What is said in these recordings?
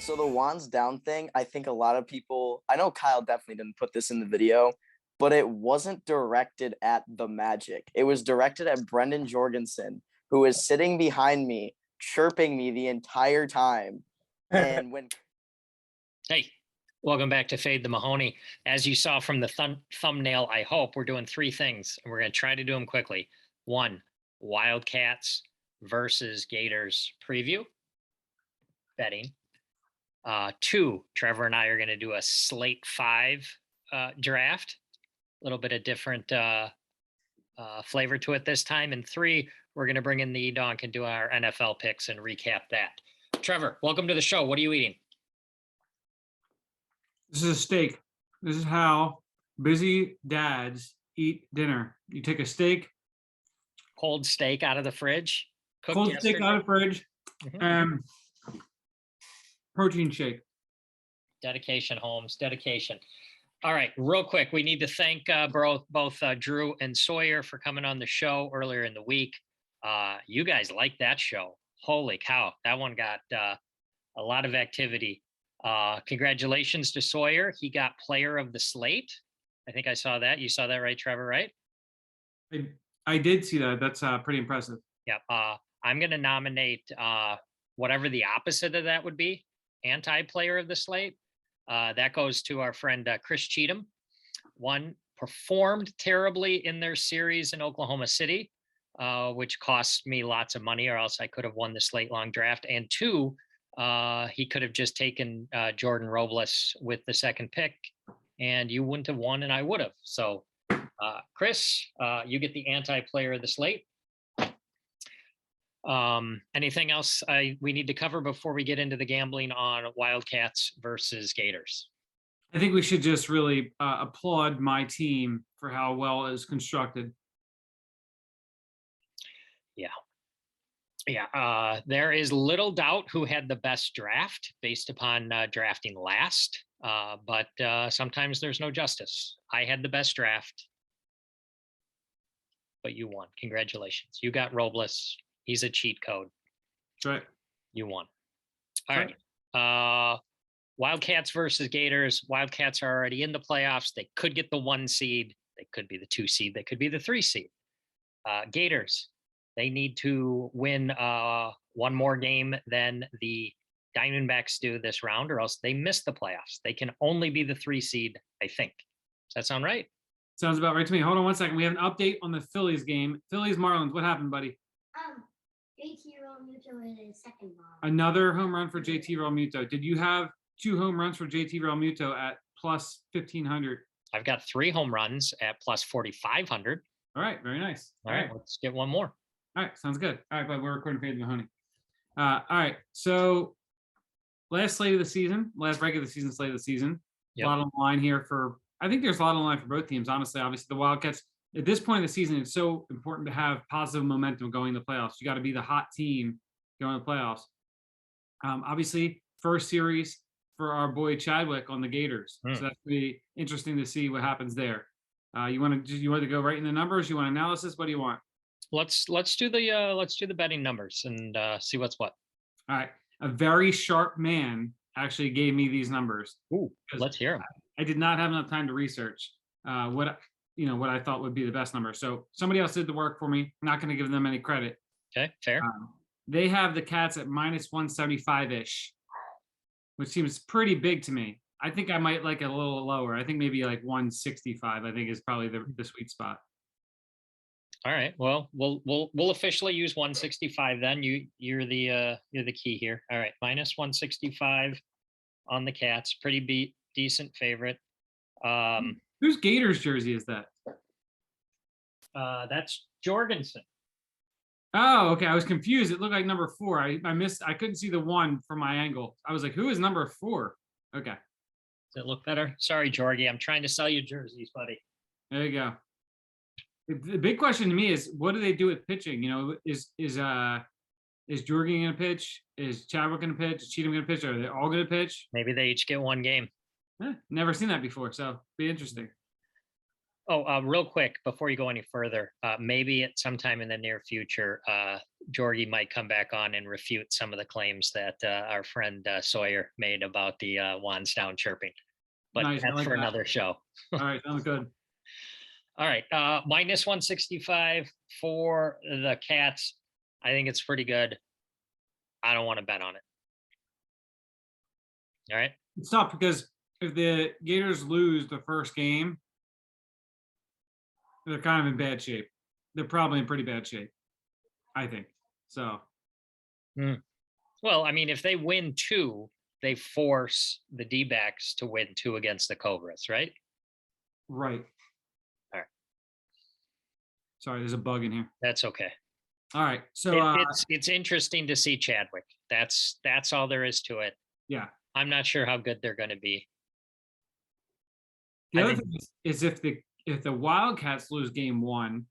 So the wands down thing, I think a lot of people, I know Kyle definitely didn't put this in the video, but it wasn't directed at the Magic. It was directed at Brendan Jorgensen, who is sitting behind me, chirping me the entire time. And when Hey, welcome back to Fade the Mahoney. As you saw from the thumbnail, I hope we're doing three things, and we're going to try to do them quickly. One, Wildcats versus Gators preview, betting. Two, Trevor and I are going to do a Slate 5 draft, a little bit of different flavor to it this time. And three, we're going to bring in the E-Donk and do our NFL picks and recap that. Trevor, welcome to the show. What are you eating? This is a steak. This is how busy dads eat dinner. You take a steak, Cold steak out of the fridge. cold steak out of the fridge, and protein shake. Dedication, Holmes. Dedication. All right, real quick, we need to thank both Drew and Sawyer for coming on the show earlier in the week. You guys liked that show. Holy cow, that one got a lot of activity. Congratulations to Sawyer. He got player of the slate. I think I saw that. You saw that, right, Trevor, right? I did see that. That's pretty impressive. Yeah. I'm going to nominate whatever the opposite of that would be, anti-player of the slate. That goes to our friend Chris Cheatham. One, performed terribly in their series in Oklahoma City, which cost me lots of money, or else I could have won the slate long draft. And two, he could have just taken Jordan Robles with the second pick, and you wouldn't have won, and I would have. So, Chris, you get the anti-player of the slate. Anything else we need to cover before we get into the gambling on Wildcats versus Gators? I think we should just really applaud my team for how well it is constructed. Yeah. Yeah, there is little doubt who had the best draft based upon drafting last, but sometimes there's no justice. I had the best draft, but you won. Congratulations. You got Robles. He's a cheat code. That's right. You won. All right. Wildcats versus Gators. Wildcats are already in the playoffs. They could get the 1 seed. They could be the 2 seed. They could be the 3 seed. Gators, they need to win one more game than the Diamondbacks do this round, or else they miss the playoffs. They can only be the 3 seed, I think. Does that sound right? Sounds about right to me. Hold on one second. We have an update on the Phillies game. Phillies Marlins. What happened, buddy? JT Realmuto with a second ball. Another home run for JT Realmuto. Did you have 2 home runs for JT Realmuto at plus 1,500? I've got 3 home runs at plus 4,500. All right, very nice. All right, let's get one more. All right, sounds good. All right, but we're recording Fade the Mahoney. All right, so last slate of the season, last regular season slate of the season. Yep. A lot on the line here for, I think there's a lot on the line for both teams, honestly. Obviously, the Wildcats, at this point in the season, it's so important to have positive momentum going to the playoffs. You got to be the hot team going to the playoffs. Obviously, first series for our boy Chadwick on the Gators. So that's going to be interesting to see what happens there. You want to go right in the numbers? You want analysis? What do you want? Let's do the betting numbers and see what's what. All right. A very sharp man actually gave me these numbers. Ooh, let's hear them. I did not have enough time to research what I thought would be the best number. So somebody else did the work for me. I'm not going to give them any credit. Okay, fair. They have the Cats at minus 175-ish, which seems pretty big to me. I think I might like it a little lower. I think maybe like 165. I think is probably the sweet spot. All right. Well, we'll officially use 165 then. You're the key here. All right, minus 165 on the Cats. Pretty decent favorite. Whose Gators jersey is that? That's Jorgensen. Oh, okay. I was confused. It looked like number 4. I missed. I couldn't see the 1 from my angle. I was like, who is number 4? Okay. Does it look better? Sorry, Jorgie. I'm trying to sell you jerseys, buddy. There you go. The big question to me is, what do they do with pitching? You know, is Jorgie going to pitch? Is Chadwick going to pitch? Is Cheatham going to pitch? Are they all going to pitch? Maybe they each get one game. Never seen that before, so be interesting. Oh, real quick before you go any further, maybe at sometime in the near future, Jorgie might come back on and refute some of the claims that our friend Sawyer made about the wands down chirping. But Nice. I that's like for that. another show. All right. Sounds good. All right, minus 165 for the Cats. I think it's pretty good. I don't want to bet on it. All right. It's tough because if the Gators lose the first game, they're kind of in bad shape. They're probably in pretty bad shape, I think. So, Well, I mean, if they win 2, they force the D-backs to win 2 against the Cobras, right? right. All right. Sorry, there's a bug in here. That's okay. All right. So, It's interesting to see Chadwick. That's all there is to it. yeah. I'm not sure how good they're going to be. The I other think- thing is if the Wildcats lose game 1,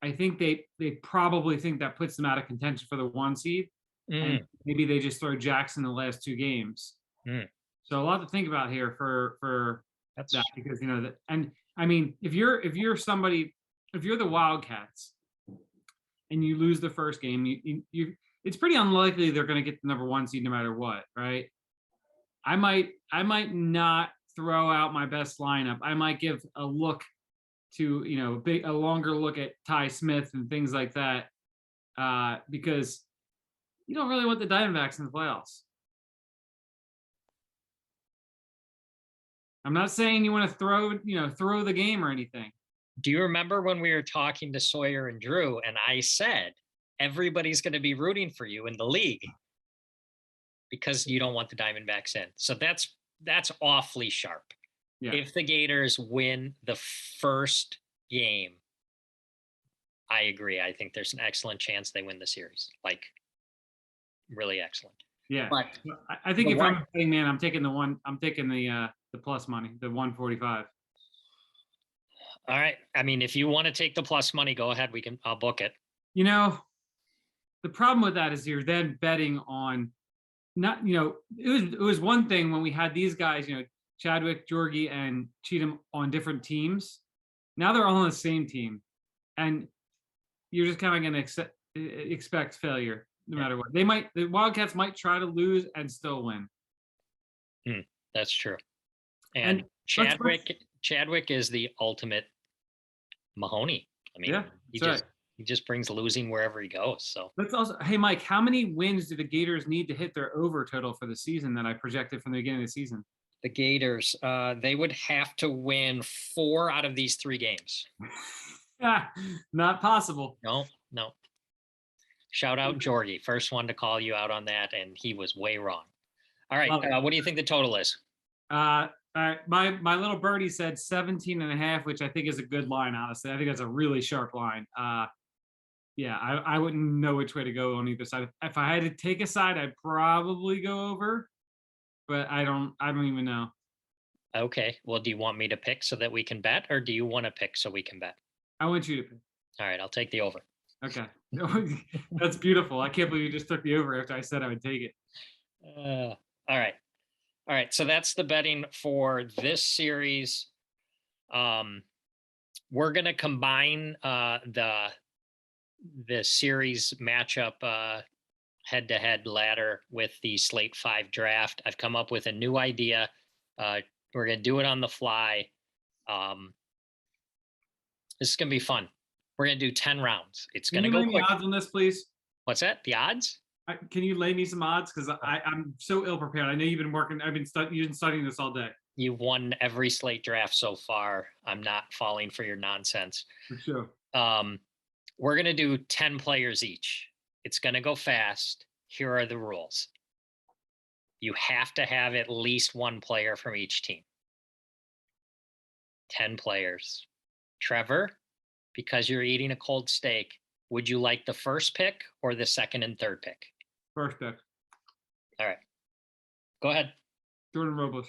I think they probably think that puts them out of contention for the 1 seed, and maybe they just throw Jackson the last 2 games. So a lot to think about here for That's that, because and I mean, if you're the Wildcats and you lose the first game, you it's pretty unlikely they're going to get the number 1 seed no matter what, right? I might not throw out my best lineup. I might give a look to a longer look at Ty Smith and things like that, because you don't really want the Diamondbacks in the playoffs. I'm not saying you want to throw the game or anything. Do you remember when we were talking to Sawyer and Drew, and I said everybody's going to be rooting for you in the league because you don't want the Diamondbacks in? So that's awfully sharp. Yeah. If the Gators win the first game, I agree. I think there's an excellent chance they win the series. Like, really excellent. Yeah. But I think if what- I'm a betting man, I'm taking the plus money, the 145. all right. I mean, if you want to take the plus money, go ahead. I'll book it. The problem with that is you're then betting on it was one thing when we had these guys, Chadwick, Jorgie, and Cheatham on different teams. Now they're all on the same team, and you're just kind of going to expect failure no matter what. The Wildcats might try to lose and still win. That's true. And Chadwick is the ultimate Mahoney. I mean, Yeah, he just brings losing wherever he goes. So let's also, hey Mike, how many wins do the Gators need to hit their over total for the season that I projected from the beginning of the season? the Gators, they would have to win 4 out of these 3 games. Not possible. No. Shout out Jorgie, first one to call you out on that, and he was way wrong. All right, what do you think the total is? All right, my little birdie said 17.5, which I think is a good line, honestly. I think that's a really sharp line. Yeah, I wouldn't know which way to go on either side. If I had to take a side, I'd probably go over, but I don't even know. Okay, well, do you want me to pick so that we can bet, or do you want to pick so we can bet? I want you to pick. All right, I'll take the over. Okay. That's beautiful. I can't believe you just took the over after I said I would take it. All right. So that's the betting for this series. We're gonna combine the series matchup head-to-head ladder with the Slate 5 draft. I've come up with a new idea. We're gonna do it on the fly. This is gonna be fun. We're gonna do 10 rounds. It's Can gonna you go lay me quick. odds on this, please? What's that? The odds? Can you lay me some odds? Because I'm so ill prepared. I know you've been working. You've been studying this all day. You've won every Slate draft so far. I'm not falling for your nonsense. For sure. We're going to do 10 players each. It's going to go fast. Here are the rules. You have to have at least 1 player from each team. 10 players. Trevor, because you're eating a cold steak, would you like the first pick or the second and third pick? First pick. All right. Go ahead. Jordan Robles.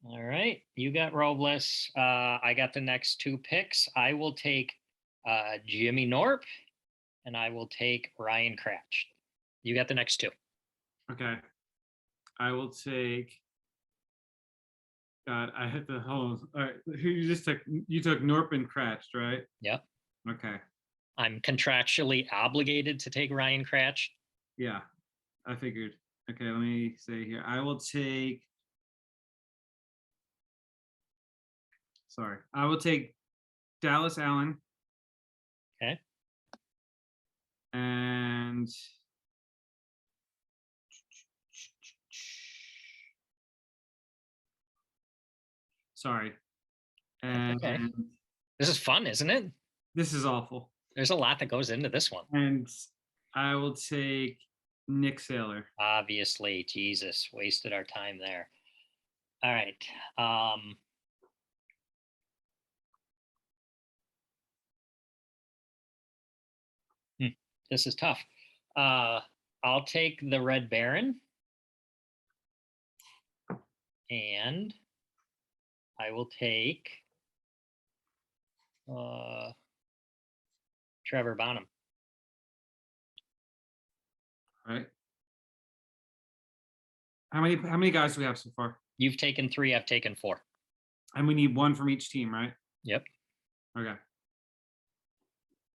All right. You got Robles. I got the next 2 picks. I will take Jimmy Norp, and I will take Ryan Cratch. You got the next 2. Okay. I will take God, I hit the hole. All right, who you just took? You took Norpin Cratch, right? Yep. Okay. I'm contractually obligated to take Ryan Cratch. Yeah, I figured. Okay, let me say here. I will take. Sorry, I will take Dallas Allen. Okay. And sorry. And okay. This is fun, isn't it? This is awful. There's a lot that goes into this one. And I will take Nick Saylor. Obviously, Jesus, wasted our time there. All right. This is tough. I'll take the Red Baron. And I will take Trevor Bonham. Right. How many guys do we have so far? You've taken 3, I've taken 4. And we need 1 from each team, right? Yep. Okay.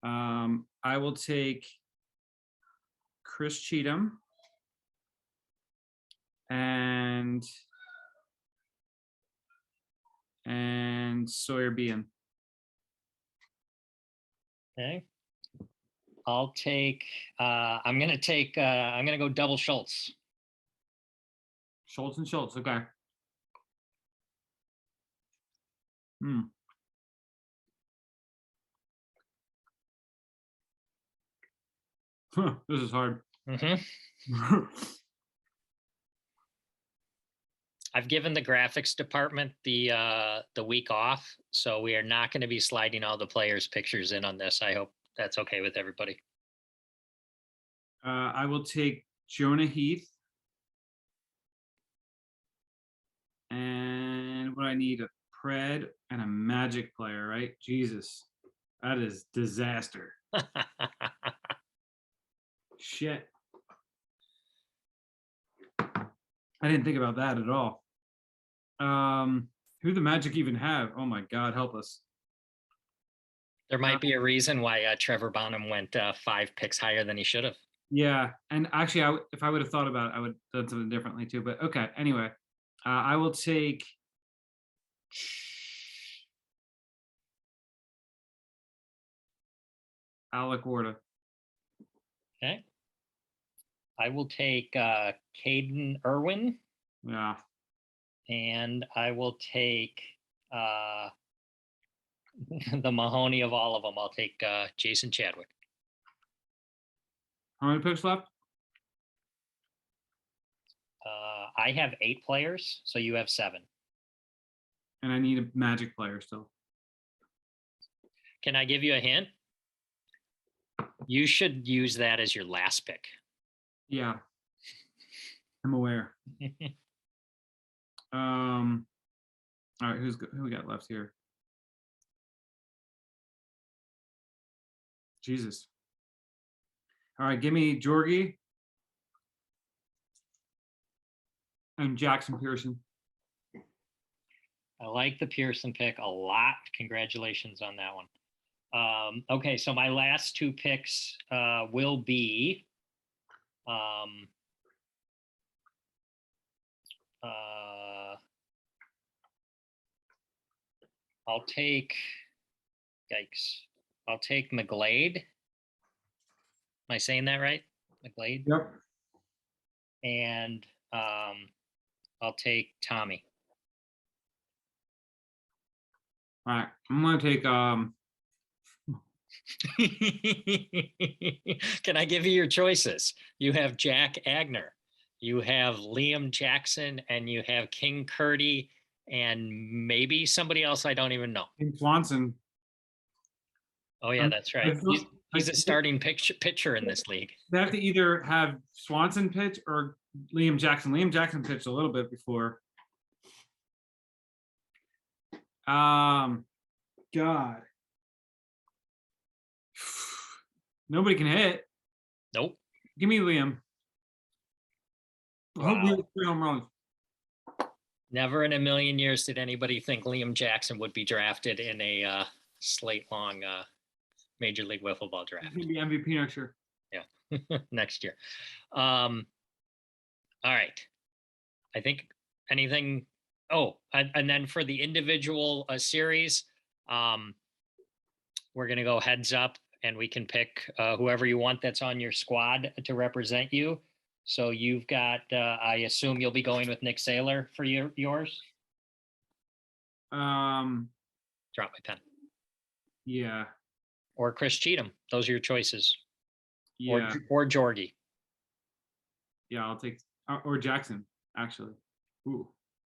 I will take Chris Cheatham and Sawyer Bean. Okay. I'll take I'm gonna go double Schultz. Schultz and Schultz, okay. This is hard. I've given the graphics department the week off, so we are not going to be sliding all the players' pictures in on this. I hope that's okay with everybody. I will take Jonah Heath. And what I need, a Pred and a Magic player, right? Jesus, that is disaster. Shit. I didn't think about that at all. Who the Magic even have? Oh my God, help us. There might be a reason why Trevor Bonham went 5 picks higher than he should have. Yeah, and actually, if I would have thought about it, I would have done something differently too. But okay, anyway, I will take. Alec Warda. Okay. I will take Caden Irwin. Yeah. And I will take the Mahoney of all of them. I'll take Jason Chadwick. How many picks left? I have 8 players, so you have 7. And I need a Magic player still. Can I give you a hint? You should use that as your last pick. Yeah. I'm aware. All right, who we got left here? Jesus. All right, give me Jorgie and Jackson Pearson. I like the Pearson pick a lot. Congratulations on that one. Okay, so my last 2 picks will be I'll take McGlade. Am I saying that right? McGlade? Yep. And I'll take Tommy. All right, I'm gonna take Can I give you your choices? You have Jack Agner, you have Liam Jackson, and you have King Curdy, and maybe somebody else I don't even know. King Swanson. Oh yeah, that's right. He's a starting pitcher in this league. They have to either have Swanson pitch or Liam Jackson. Liam Jackson pitched a little bit before. God. Nobody can hit. Nope. Give me Liam. Wow. Hope we have 3 home runs. Never in a million years did anybody think Liam Jackson would be drafted in a slate long Major League Wiffle Ball draft. He's gonna be MVP next year. Yeah, next year. All right. I think anything. Oh, and then for the individual series, we're gonna go heads up, and we can pick whoever you want that's on your squad to represent you. So you've got. I assume you'll be going with Nick Saylor for yours. Drop my pen. Yeah. Or Chris Cheatham. Those are your choices. Yeah. Or Jorgie. Yeah, I'll take or Jackson, actually. Ooh.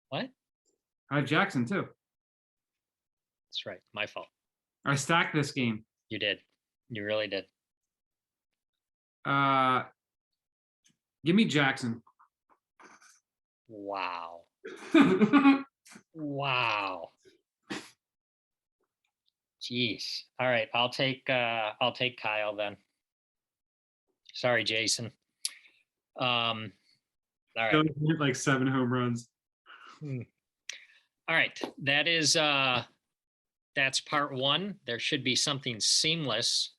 What? I have Jackson too. That's right. My fault. I stacked this game. You did. You really did. Give me Jackson. Wow. Wow. Jeez. All right. I'll take Kyle then. Sorry, Jason. All right. Like 7 home runs. All right. That is that's part one. There should be something seamless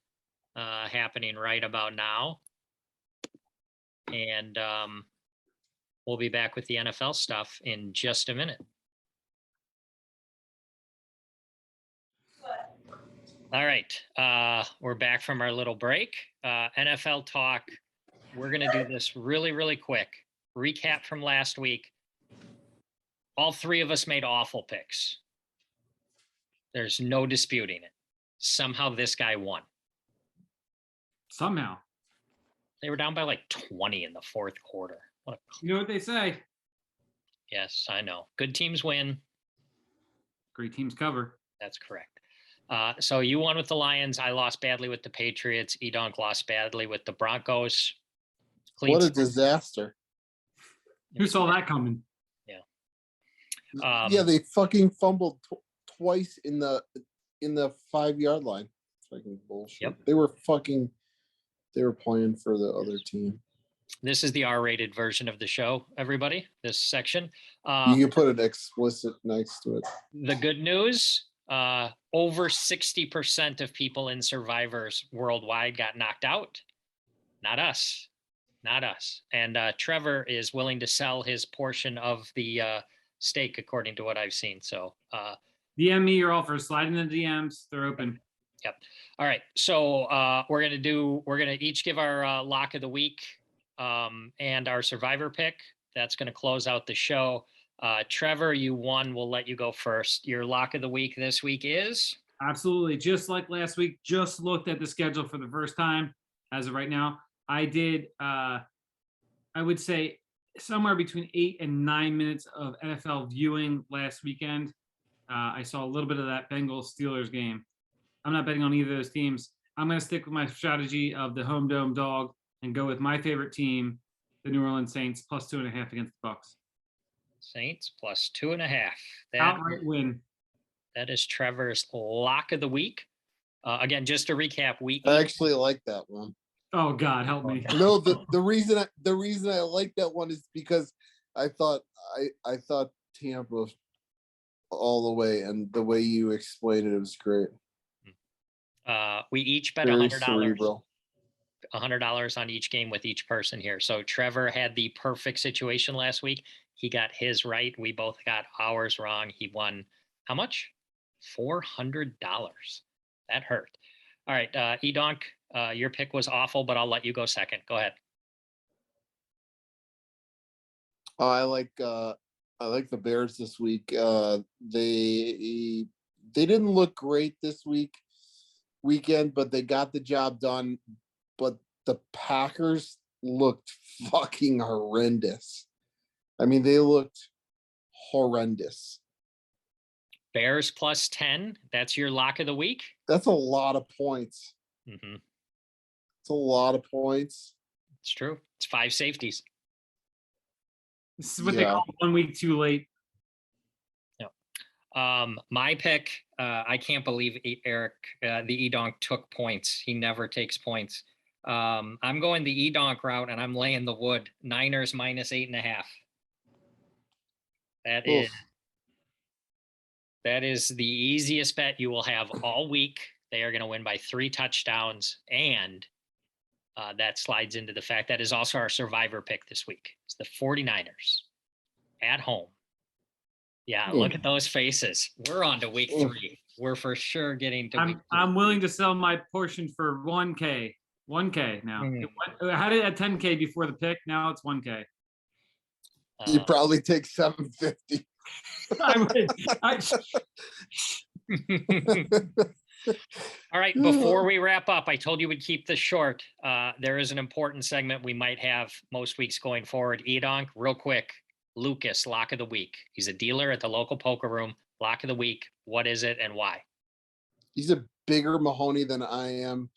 happening right about now. And we'll be back with the NFL stuff in just a minute. All right. We're back from our little break. NFL talk. We're going to do this really, really quick. Recap from last week. All three of us made awful picks. There's no disputing it. Somehow this guy won. Somehow. They were down by like 20 in the fourth quarter. You know what they say? Yes, I know. Good teams win. Great teams cover. That's correct. So you won with the Lions. I lost badly with the Patriots. Edonk lost badly with the Broncos. What a disaster. Who saw that coming? Yeah, they fucking fumbled twice in the 5-yard line. Fucking bullshit. Yep. They were playing for the other team. This is the R-rated version of the show, everybody, this section. You can put an explicit next to it. The good news, over 60% of people in Survivors worldwide got knocked out. Not us. Not us. And Trevor is willing to sell his portion of the steak, according to what I've seen. So DM me your offers. Slide in the DMs. They're open. Yep. All right. So we're going to each give our lock of the week and our survivor pick. That's going to close out the show. Trevor, you won. We'll let you go first. Your lock of the week this week is? Absolutely. Just like last week, just looked at the schedule for the first time as of right now. I did, I would say, somewhere between 8 and 9 minutes of NFL viewing last weekend. I saw a little bit of that Bengals-Steelers game. I'm not betting on either of those teams. I'm going to stick with my strategy of the home dome dog and go with my favorite team, the New Orleans Saints, plus 2.5 against the Bucs. Saints plus 2.5. Outright win. That is Trevor's lock of the week. Again, just to recap, I actually like that one. Oh God, help me! No, the reason I like that one is because I thought Tampa all the way, and the way you explained it was great. We each bet Very $100. cerebral. $100 on each game with each person here. So Trevor had the perfect situation last week. He got his right. We both got ours wrong. He won how much? $400. That hurt. All right, Edonk, your pick was awful, but I'll let you go second. Go ahead. I like the Bears this week. They didn't look great this weekend, but they got the job done. But the Packers looked fucking horrendous. I mean, they looked horrendous. Bears plus 10. That's your lock of the week. That's a lot of points. Mm-hmm. It's a lot of points. It's true. It's 5 safeties. This is what they call 1 week too late. My pick, I can't believe Eric, the Edonk took points. He never takes points. I'm going the Edonk route, and I'm laying the wood. Niners minus 8.5. That is the easiest bet you will have all week. They are going to win by 3 touchdowns, and that slides into the fact that is also our survivor pick this week. It's the 49ers at home. Yeah, look at those faces. We're on to week 3. We're for sure getting to week 3. I'm willing to sell my portion for 1K. 1K now. I had it at 10K before the pick. Now it's 1K. You probably take 750. I would. All right, before we wrap up, I told you we'd keep this short. There is an important segment we might have most weeks going forward. Edonk, real quick. Lucas, lock of the week. He's a dealer at the local poker room. Lock of the week. What is it and why? He's a bigger Mahoney than I am.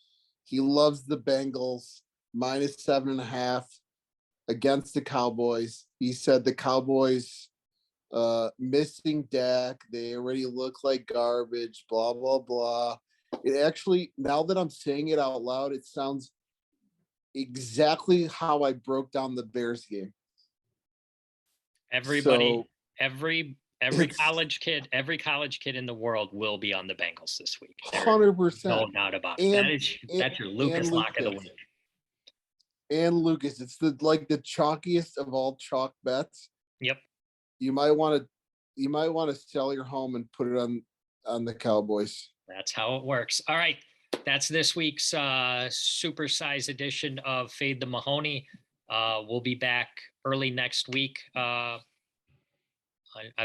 He loves the Bengals -7.5 against the Cowboys. He said the Cowboys missing Dak. They already look like garbage, blah, blah, blah. It actually, now that I'm saying it out loud, it sounds exactly how I broke down the Bears game. Everybody, every it's- college kid in the world will be on the Bengals this week. There is 100%. no doubt about it. That's your Lucas lock of the week. And Lucas, it's the chalkiest of all chalk bets. Yep. You might want to sell your home and put it on the Cowboys. That's how it works. All right. That's this week's supersize edition of Fade the Mahoney. We'll be back early next week. I've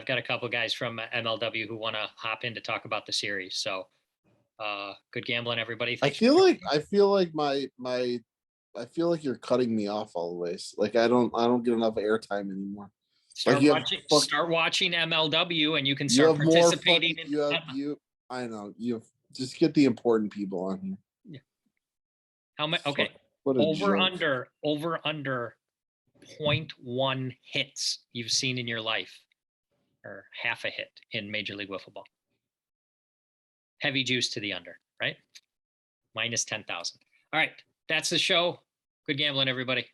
got a couple guys from MLW who want to hop in to talk about the series. So good gambling, everybody. I feel like you're cutting me off always. Like I don't get enough airtime anymore. Start watching MLW and you can start participating. I know you just get the important people on here. Yeah. How much? Okay. Over under 0.1 hits you've seen in your life, or half a hit in Major League Wiffle Ball. Heavy juice to the under, right? -10,000. All right. That's the show. Good gambling, everybody.